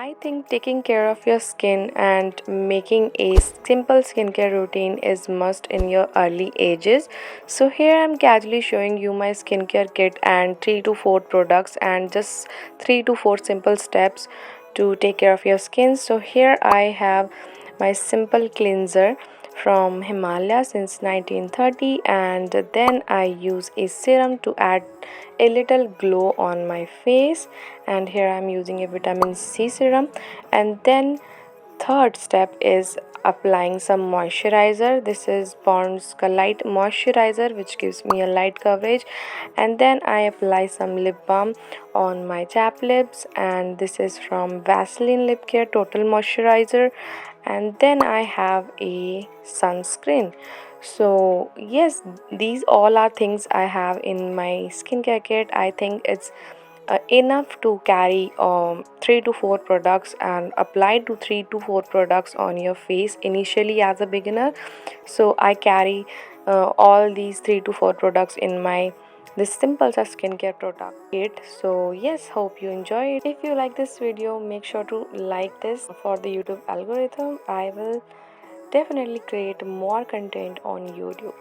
I think taking care of your skin and making a simple skincare routine is must in your early ages. So here I'm casually showing you my skincare kit and 3 to 4 products and just 3 to 4 simple steps to take care of your skin. So here I have my simple cleanser from Himalaya since 1930, and then I use a serum to add a little glow on my face, and here I'm using a vitamin C serum. And then third step is applying some moisturizer. This is Pond's light moisturizer which gives me a light coverage, and then I apply some lip balm on my chapped lips, and this is from Vaseline Lip Care Total Moisturizer. And then I have a sunscreen. So yes, these all are things I have in my skincare kit. I think it's enough to carry 3 to 4 products and apply to 3 to 4 products on your face initially as a beginner. So I carry all these 3 to 4 products in my this simple skincare product kit. So yes, hope you enjoy it. If you like this video, make sure to like this. For the YouTube algorithm, I will definitely create more content on YouTube.